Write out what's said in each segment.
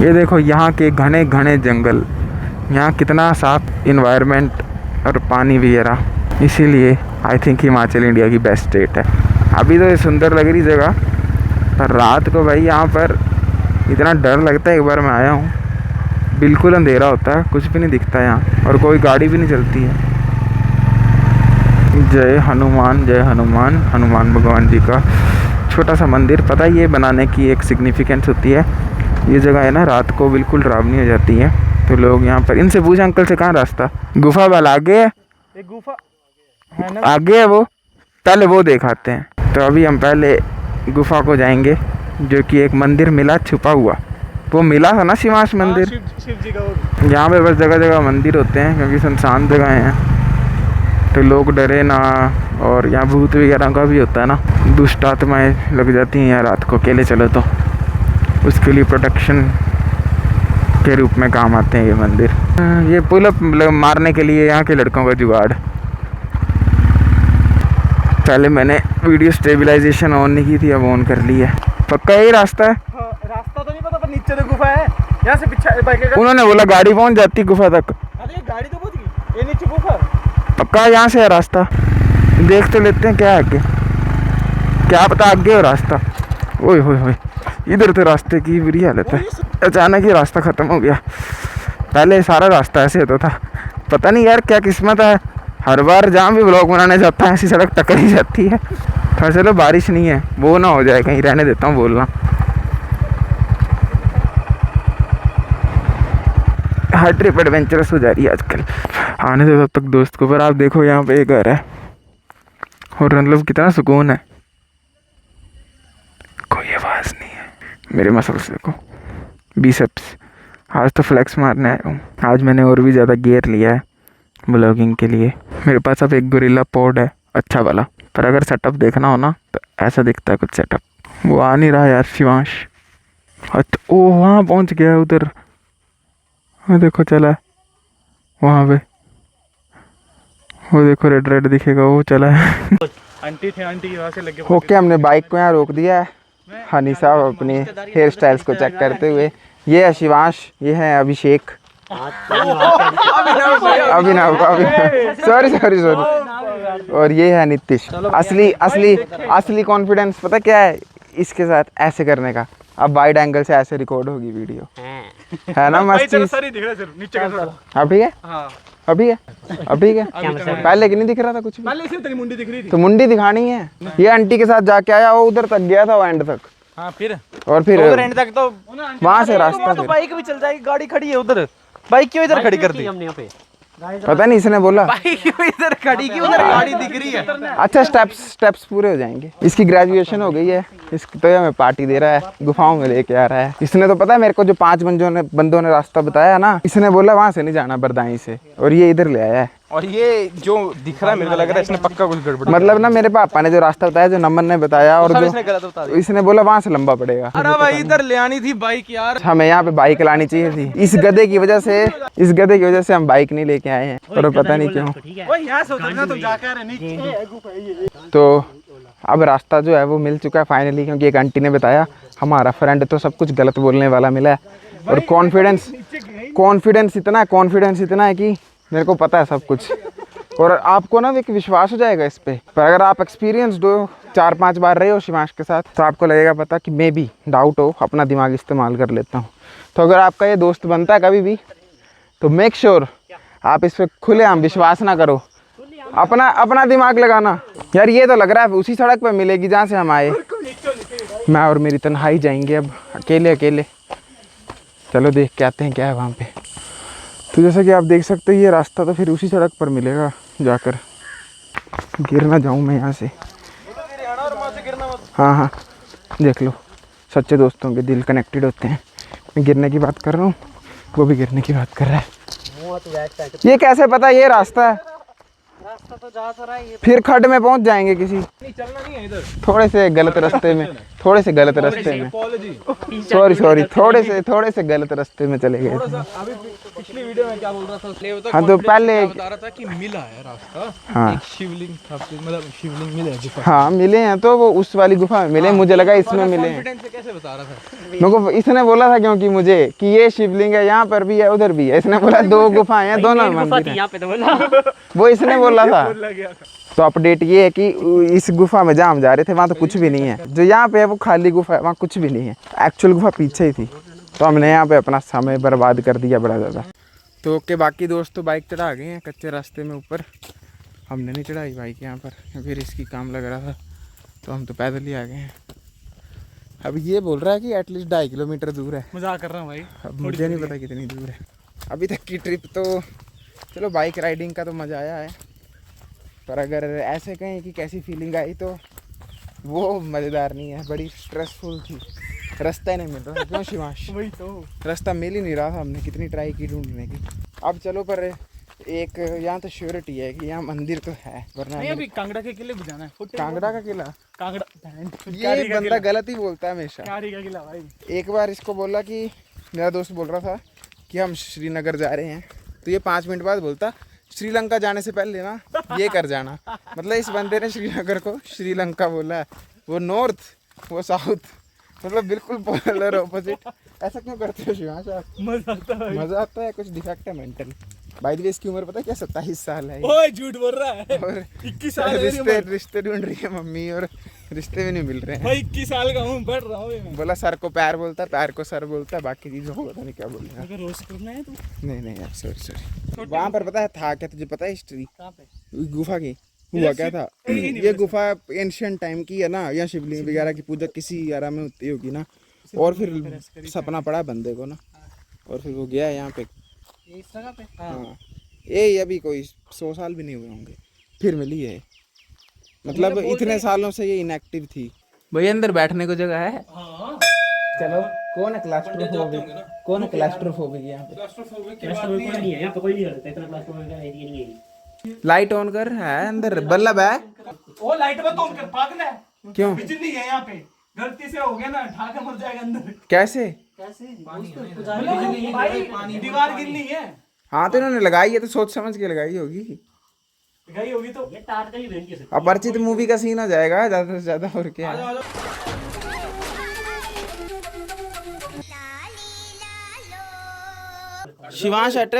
ये देखो यहाँ के घने घने जंगल, यहाँ कितना साफ इन्वायरमेंट और पानी वगैरह, इसीलिए आई थिंक हिमाचल इंडिया की बेस्ट स्टेट है। अभी तो ये सुंदर लग रही जगह, पर रात को भाई यहाँ पर इतना डर लगता है। एक बार मैं आया हूँ, बिल्कुल अंधेरा होता है, कुछ भी नहीं दिखता है यहाँ, और कोई गाड़ी भी नहीं चलती है। जय हनुमान, जय हनुमान। हनुमान भगवान जी का छोटा सा मंदिर, पता है ये बनाने की एक सिग्निफिकेंस होती है। ये जगह है ना, रात को बिल्कुल डरावनी हो जाती है, तो लोग यहाँ पर, इनसे पूछे अंकल से कहाँ रास्ता, गुफा वाला आगे है, एक गुफा है ना आगे है वो, पहले वो दिखाते हैं। तो अभी हम पहले गुफा को जाएंगे, जो कि एक मंदिर मिला छुपा हुआ, वो मिला था ना शिवांश मंदिर। शिव जी का यहाँ पे बस जगह जगह मंदिर होते हैं, क्योंकि सुनसान जगह हैं, तो लोग डरे ना। और यहाँ भूत वगैरह का भी होता है ना, दुष्ट आत्माएँ लग जाती हैं यहाँ रात को अकेले चलो तो, उसके लिए प्रोटेक्शन के रूप में काम आते हैं ये मंदिर। ये पुल अप मारने के लिए यहाँ के लड़कों का जुगाड़। पहले मैंने वीडियो स्टेबलाइजेशन ऑन नहीं की थी, अब ऑन कर ली है। पक्का यही रास्ता है? हाँ, रास्ता तो नहीं पता, पर नीचे तो गुफा है, यहाँ से पीछे उन्होंने बोला गाड़ी पहुँच जाती गुफा तक। अरे गाड़ी तो पहुंच गई, ये नीचे गुफा। पक्का यहाँ से है रास्ता? देख तो लेते हैं क्या आगे, क्या पता आगे हो रास्ता। ओए होए होए, इधर तो रास्ते की बुरी हालत है, अचानक ही रास्ता ख़त्म हो गया। पहले सारा रास्ता ऐसे होता था, पता नहीं यार क्या किस्मत है, हर बार जहाँ भी ब्लॉग बनाने जाता है ऐसी सड़क टकर ही जाती है। पर चलो बारिश नहीं है, वो ना हो जाए कहीं, रहने देता हूँ बोलना। हर ट्रिप एडवेंचरस हो जा रही है आजकल। आने दो तब तक दोस्त को। पर आप देखो यहाँ पे एक घर है, और मतलब कितना सुकून है, कोई आवाज़ नहीं है। मेरे मसल्स देखो, बिसेप्स। आज तो फ्लेक्स मारने आया हूँ, आज मैंने और भी ज़्यादा गियर लिया है ब्लॉगिंग के लिए। मेरे पास अब एक गोरिल्ला पॉड है अच्छा वाला, पर अगर सेटअप देखना हो ना तो ऐसा दिखता है कुछ सेटअप। वो आ नहीं रहा यार शिवांश। अच्छा ओ वहाँ पहुँच गया उधर, हाँ देखो चला है वहाँ पे, वो देखो रेड रेड दिखेगा, वो चला है। आंटी थे, आंटी वहाँ से लगे। ओके, हमने बाइक को यहाँ रोक दिया है। हनी साहब अपनी हेयर स्टाइल्स को चेक करते हुए। ये है शिवांश, ये है अभिषेक, अभिनव, सॉरी सॉरी सॉरी, और ये है नीतीश। असली असली असली कॉन्फिडेंस पता क्या है इसके साथ, ऐसे करने का। अब वाइड एंगल से ऐसे रिकॉर्ड होगी वीडियो, है ना मस्त चीज। अब ठीक है, अब ठीक है, अब ठीक है। पहले कि नहीं दिख रहा था कुछ भी, पहले सिर्फ तेरी मुंडी दिख रही थी, तो मुंडी दिखानी है। ये आंटी के साथ जाके आया, वो उधर तक गया था, वो एंड तक। हाँ फिर, और फिर उधर एंड तक तो वहां से रास्ता, तो बाइक भी चल जाएगी, गाड़ी खड़ी है उधर, बाइक क्यों इधर खड़ी कर दी हमने यहाँ पे? पता नहीं, इसने बोला बाइक क्यों इधर खड़ी की, उधर गाड़ी दिख रही है। अच्छा स्टेप्स पूरे हो जाएंगे। इसकी ग्रेजुएशन हो गई है, इसको तो हमें पार्टी दे रहा है, गुफाओं में लेके आ रहा है। इसने तो पता है मेरे को, जो 5 बंदों ने रास्ता बताया ना, इसने बोला वहां से नहीं जाना, बरदाई से, और ये इधर ले आया है। और ये जो दिख रहा है मेरे को लग रहा है इसने पक्का कुछ गड़बड़, मतलब ना मेरे पापा ने जो रास्ता बताया, जो नमन ने बताया, और जो इसने गलत बता दिया। इसने बोला वहां से लंबा पड़ेगा। अरे भाई इधर ले आनी थी बाइक यार, हमें यहाँ पे बाइक लानी चाहिए थी। इस गधे की वजह से हम बाइक नहीं लेके आए हैं, और पता नहीं क्यों। वो यहाँ से उतरना, तुम जाकर है नीचे। तो अब रास्ता जो है वो मिल चुका है फाइनली, क्योंकि एक आंटी ने बताया। हमारा फ्रेंड तो सब कुछ गलत बोलने वाला मिला है, और कॉन्फिडेंस इतना है कि मेरे को पता है सब कुछ, और आपको ना एक विश्वास हो जाएगा इस पे। पर अगर आप एक्सपीरियंस्ड हो, 4-5 बार रहे हो शिवांश के साथ, तो आपको लगेगा पता कि मे बी डाउट हो, अपना दिमाग इस्तेमाल कर लेता हूँ। तो अगर आपका ये दोस्त बनता है कभी भी, तो मेक श्योर आप इस पर खुलेआम विश्वास ना करो, अपना दिमाग लगाना। यार ये तो लग रहा है उसी सड़क पे मिलेगी जहाँ से हम आए। मैं और मेरी तन्हाई जाएंगे अब अकेले। चलो देख के आते हैं क्या है वहाँ पे। तो जैसा कि आप देख सकते हैं, ये रास्ता तो फिर उसी सड़क पर मिलेगा जाकर। गिर ना जाऊँ मैं यहाँ से। हाँ देख लो, सच्चे दोस्तों के दिल कनेक्टेड होते हैं। मैं गिरने की बात कर रहा हूँ, वो भी गिरने की बात कर रहा है। ये कैसे पता ये रास्ता है? रास्ता तो जा तो रहा है ये। फिर खड्ड में पहुंच जाएंगे किसी नहीं चलना नहीं है इधर। थोड़े से गलत रास्ते में, थोड़े से गलत रास्ते में, अपॉलॉजी। सॉरी थोड़े से गलत रास्ते में चले गए थोड़ा थे। सा अभी पिछली वीडियो में क्या बोल रहा था, हाँ तो पहले बता रहा था कि मिला है रास्ता। हाँ। एक शिवलिंग था, मतलब शिवलिंग मिले गुफा। हाँ मिले हैं तो वो उस वाली गुफा में मिले, मुझे लगा इसमें मिले हैं। कॉन्फिडेंस से कैसे बता रहा था? मेरे को इसने बोला था क्योंकि मुझे कि ये शिवलिंग है, यहाँ पर भी है उधर भी है। इसने बोला 2 गुफाएं हैं, दोनों में मंदिर है। यहाँ पे तो बोला वो इसने बोला था। लग गया था। तो अपडेट ये है कि इस गुफा में जहाँ हम जा रहे थे वहाँ तो कुछ भी नहीं है, जो यहाँ पे है वो खाली गुफा है, वहाँ कुछ भी नहीं है। एक्चुअल गुफा पीछे ही थी, तो हमने यहाँ पे अपना समय बर्बाद कर दिया बड़ा ज़्यादा। तो ओके, बाकी दोस्त तो बाइक चढ़ा गए हैं कच्चे रास्ते में ऊपर। हमने नहीं चढ़ाई बाइक यहाँ पर, फिर इसकी काम लग रहा था, तो हम तो पैदल ही आ गए हैं। अब ये बोल रहा है कि एटलीस्ट 2.5 किलोमीटर दूर है। मजाक कर रहा हूँ भाई। अब मुझे नहीं पता कितनी दूर है। अभी तक की ट्रिप तो चलो बाइक राइडिंग का तो मज़ा आया है, पर अगर ऐसे कहें कि कैसी फीलिंग आई तो वो मज़ेदार नहीं है, बड़ी स्ट्रेसफुल थी। रास्ता ही नहीं मिल रहा था, क्यों शिवांश? वही तो। रास्ता मिल ही नहीं रहा था, हमने कितनी ट्राई की ढूंढने की। अब चलो, पर एक यहाँ तो श्योरिटी है कि यहाँ मंदिर तो है, वरना नहीं अभी कांगड़ा के किले भी जाना है। कांगड़ा का किला, कांगड़ा ये बंदा गलत ही बोलता है हमेशा। कारी का किला भाई। एक बार इसको बोला कि मेरा दोस्त बोल रहा था कि हम श्रीनगर जा रहे हैं, तो ये 5 मिनट बाद बोलता श्रीलंका जाने से पहले ना ये कर जाना। मतलब इस बंदे ने श्रीनगर को श्रीलंका बोला है, वो नॉर्थ वो साउथ, मतलब बिल्कुल पोलर ऑपोजिट। ऐसा क्यों करते हो शिवांश आप? मजा आता है। मज़ा आता है, कुछ डिफेक्ट है मेंटल। बाय द वे इसकी उम्र पता है क्या? 27 साल है। ओए झूठ बोल रहा है। और 21 साल है रिश्ते ढूंढ रही है मम्मी, और रिश्ते भी नहीं मिल रहे हैं। भाई 21 साल का हूँ, बढ़ रहा हूँ मैं। बोला सर को पैर बोलता है, पैर को सर बोलता है, बाकी चीज़ों को पता नहीं क्या बोल रहा है। अगर रोस्ट करना है तो नहीं यार, सॉरी। वहाँ पर पता है था क्या तुझे? पता है हिस्ट्री कहाँ पे? गुफा की? हुआ क्या था, ये गुफा एंशियंट टाइम की है ना, या शिवलिंग वगैरह की पूजा किसी एरा में होती होगी ना, और फिर सपना पड़ा बंदे को ना, और फिर वो गया यहाँ पे। इस जगह पे? हाँ, ये अभी कोई 100 साल भी नहीं हुए होंगे, फिर मिली है। मतलब इतने सालों से ये इनएक्टिव थी। भाई अंदर बैठने को जगह है? हाँ। चलो, कौन है क्लास्ट्रोफोबिक? कौन है क्लास्ट्रोफोबिक यहाँ पे? क्लास्ट्रोफोबिक की रास्ता बात कोई नहीं है, यहाँ पे कोई नहीं रहता, इतना क्लास का एरिया नहीं है। लाइट ऑन कर, है अंदर बल्ब है? वो लाइट में तो पागल है। क्यों? बिजली है यहाँ पे, गलती से हो गया ना, ढाके मर जाएगा अंदर। कैसे? भाई दीवार गिरनी है। हाँ तो इन्होंने लगाई है तो सोच समझ के लगाई होगी। गई होगी तो। ये तार का ही बहन के सकते। अपरिचित मूवी का सीन हो जाएगा ज्यादा से ज्यादा, और क्या है? शिवांश हट,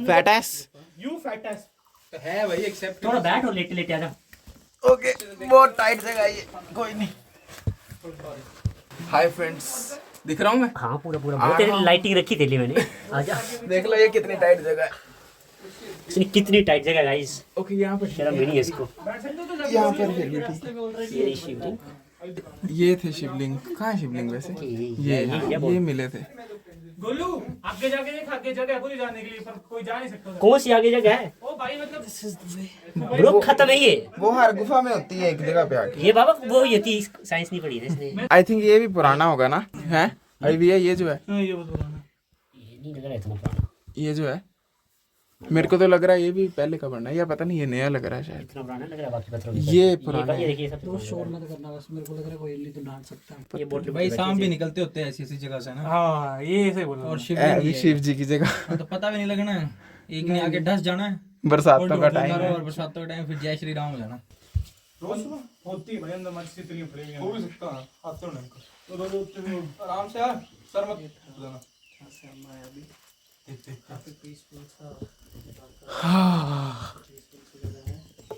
फैटस यू फैटस है भाई, एक्सेप्ट। थोड़ा बैठ और लेटे लेटे आजा। ओके, बहुत टाइट जगह है ये, कोई नहीं। हाय फ्रेंड्स, दिख रहा हूँ मैं? हाँ पूरा पूरा बहुत तेरी लाइटिंग रखी थी मैंने। आजा। देख लो ये कितनी टाइट जगह है। इसने कितनी टाइट जगह गाइस। ओके, यहाँ पर शर्म भी नहीं है इसको। यहाँ पर फिर भी ठीक। ये शिवलिंग। ये थे शिवलिंग। कहाँ है शिवलिंग वैसे? ये मिले थे। गोलू आगे जाके देख, आगे जगह है पूरी जाने के लिए, पर कोई जा नहीं सकता। कौन सी आगे जगह है? ओ भाई मतलब ब्रो खत्म है ये। वो हर गुफा में होती है एक जगह पे आके। ये बाबा वो ये थी, साइंस नहीं पढ़ी है इसने। आई थिंक ये भी पुराना होगा ना, है? अभी भी है ये जो है, ये बहुत पुराना। ये नहीं लग रहा है इतना पुराना। ये जो है मेरे को तो लग रहा है ये भी पहले का बनना है, या पता नहीं ये नया लग रहा है शायद। इतना पुराना लग रहा है, बाकी पत्थरों की ये तरह। पुराना ये है। देखिए सब तो शोर मत करना, बस मेरे को लग रहा है कोई इल्ली तो डांट सकता है। ये बोतल भाई सांप भी निकलते होते हैं ऐसी ऐसी जगह से ना। हाँ ये ऐसे बोल रहा और हूँ। शिवलिंग शिव जी की जगह। तो पता भी नहीं लगना है, एक ने आके ढस जाना है बरसातों का और टाइम है। और बरसातों का टाइम, फिर जय श्री राम हो जाना। रोज सुबह होती है भाई, अंदर मत से इतनी पड़ेगी। हो भी सकता है, आते हो ना तो रोज आराम से यार, सर मत जाना।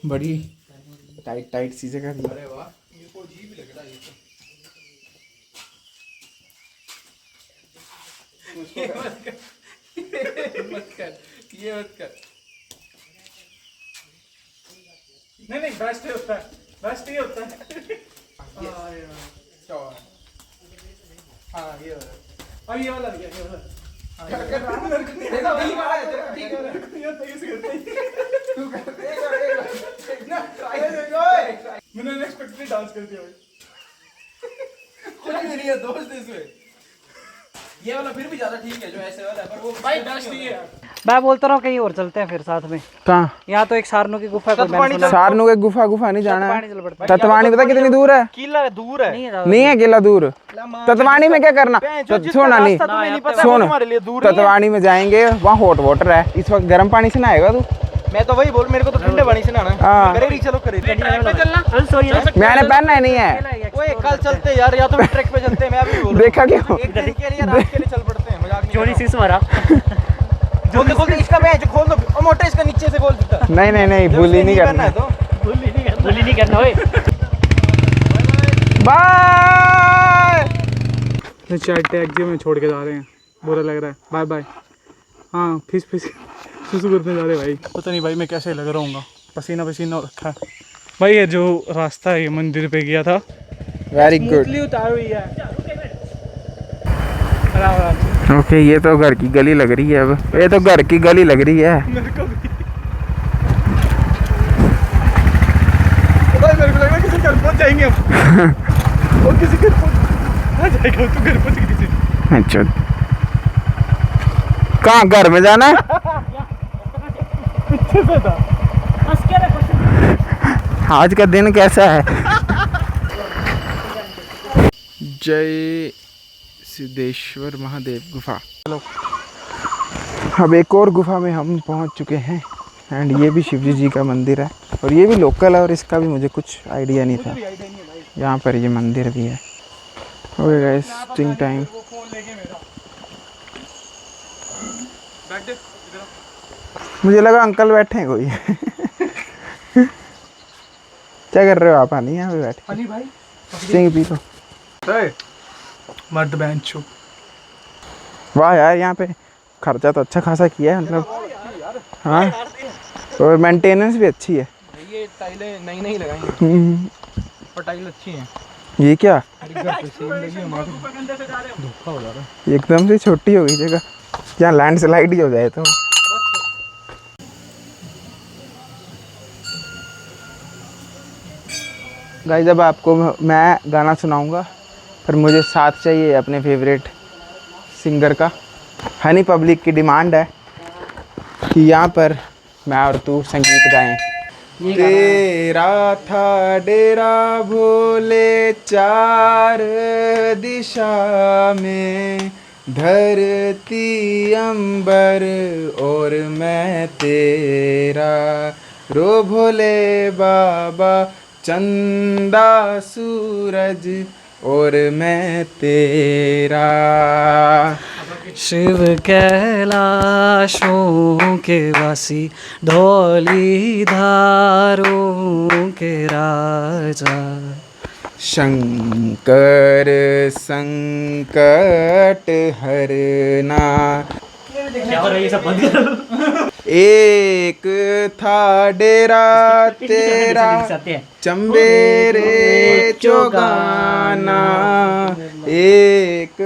बड़ी टाइट सी जगह थी। अरे वाह, ये को अजीब लग रहा है ये तो। मत कर। नहीं बेस्ट ही होता है, बेस्ट ही होता है। हाँ ये वाला, अब ये वाला भी है, ये वाला। मैंने अनएक्सपेक्टेडली डांस कर दिया भाई। नहीं है दोस्त इसमें, ये वाला फिर भी ज्यादा ठीक है जो ऐसे वाला है, पर वो भाई बेस्ट ही है। मैं बोलता रहा हूँ कहीं और चलते हैं फिर साथ में। कहाँ? यहाँ तो एक सारनू की गुफा है, मैंने सुना। सारनू के गुफा नहीं जाना है। चल पड़ता ततवानी पता कितनी दूर है? किला दूर है, नहीं है नहीं है किला दूर। ततवानी में क्या करना? सुना नहीं, सुन, हमारे लिए दूर ततवानी में जाएंगे, वहाँ हॉट वाटर है, इस वक्त गर्म पानी से नहाएगा तू? मैं तो वही बोल, मेरे को तो ठंडे पानी से नहाना है। हाँ। करेगी, चलो करेगी। मैंने पहनना ही नहीं है। ओए कल चलते यार, या तो फिर ट्रैक पे चलते हैं, मैं अभी बोल रहा देखा क्यों? हूँ। एक दिन के लिए रात के लिए चल पड़ते हैं, मजाक नहीं जोड़ी कर सीस मारा। रहा। खोल दे इसका बेंच खोल दो, ओ मोटे इसका नीचे से खोल देता। नहीं भूली नहीं करना है तो भूली नहीं करना ओए। बाय। चार टैक्सी में छोड़ के जा रहे हैं, बुरा लग रहा है। Bye bye. हाँ फिस सुसु करने जा रहे भाई। पता नहीं भाई मैं कैसे लग रहा हूँ, पसीना पसीना हो रखा है भाई। ये जो रास्ता है ये मंदिर पे गया था, वेरी गुड। उतार हुई है। ओके, ये तो घर की गली लग रही है। अब ये तो घर की गली लग रही है। मेरे को लग रहा है किसी घर पहुंच जाएंगे हम। और किसी घर पहुंच जाएगा तो घर पहुंच गई किसी। अच्छा, कहाँ घर में जाना है? पीछे से था। आज का दिन कैसा है? जय सिद्धेश्वर महादेव गुफा। अब एक और गुफा में हम पहुंच चुके हैं एंड ये भी शिवजी जी का मंदिर है और ये भी लोकल है और इसका भी मुझे कुछ आइडिया नहीं था। यहाँ पर ये मंदिर भी है। Okay guys, sting time. मुझे लगा अंकल बैठे हैं कोई। क्या कर रहे हो आप? नहीं यहाँ पे बैठे? अली भाई स्टिंग पी लो। मर्द बेंच छो। वाह यार, यहाँ पे खर्चा तो अच्छा खासा किया है मतलब। हाँ, और मेंटेनेंस भी अच्छी है। ये टाइलें नई नई लगाई हैं और टाइल अच्छी हैं। ये क्या घर पे सेम लगी हमारी, धोखा हो जा रहा है। एकदम से छोटी हो गई जगह, यहाँ लैंडस्लाइड ही हो जाए तो। गाइस, जब आपको मैं गाना सुनाऊंगा पर मुझे साथ चाहिए अपने फेवरेट सिंगर का। हनी पब्लिक की डिमांड है कि यहाँ पर मैं और तू संगीत गाएं। तेरा था डेरा भोले चार दिशा में, धरती अंबर और मैं तेरा, रो भोले बाबा चंदा सूरज और मैं तेरा। शिव कैलाशों के वासी, धौली धारों के राजा, शंकर संकट हरना। क्या हो रहा है ये सब? एक था डेरा तेरा चंबेरे चौगाना, एक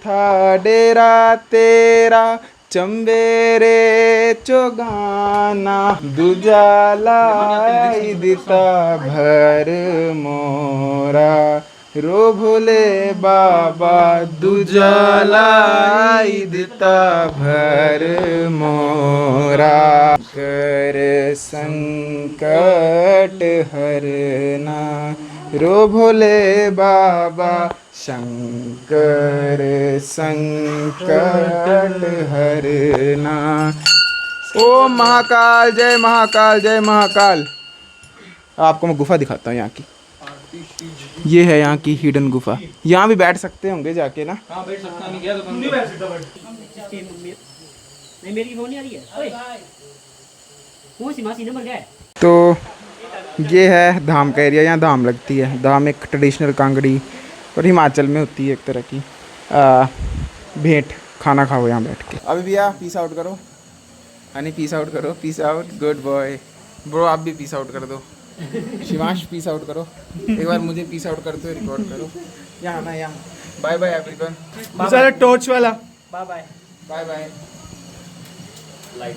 था डेरा तेरा चंबेरे चौगाना, दूजा लाई दिता भर मोरा, रो भोले बाबा दूजा लाई दिता भर मोरा, कर संकट हरना, रो भोले बाबा शंकर संकट हरना। ओम महाकाल, जय महाकाल, जय महाकाल। आपको मैं गुफा दिखाता हूँ यहाँ की। ये है यहाँ की हिडन गुफा। यहाँ भी बैठ सकते होंगे जाके ना। हाँ बैठ सकता, नहीं गया तो नहीं बैठ सकता। नहीं मेरी फोन नहीं आ रही है। ओए कौन सी मासी नंबर क्या है? तो ये है धाम का एरिया। यहाँ धाम लगती है। धाम एक ट्रेडिशनल कांगड़ी और हिमाचल में होती है एक तरह की भेंट। खाना खाओ यहाँ बैठ के। अभी भैया पीस आउट करो। हनी पीस आउट करो। Peace out, good boy. Bro आप भी पीस आउट कर दो। शिवांश पीस आउट करो। एक बार मुझे पीस आउट करते हुए रिकॉर्ड करो। यहाँ ना यहाँ। Bye bye everyone. बेचारा टॉर्च वाला। Bye bye bye bye.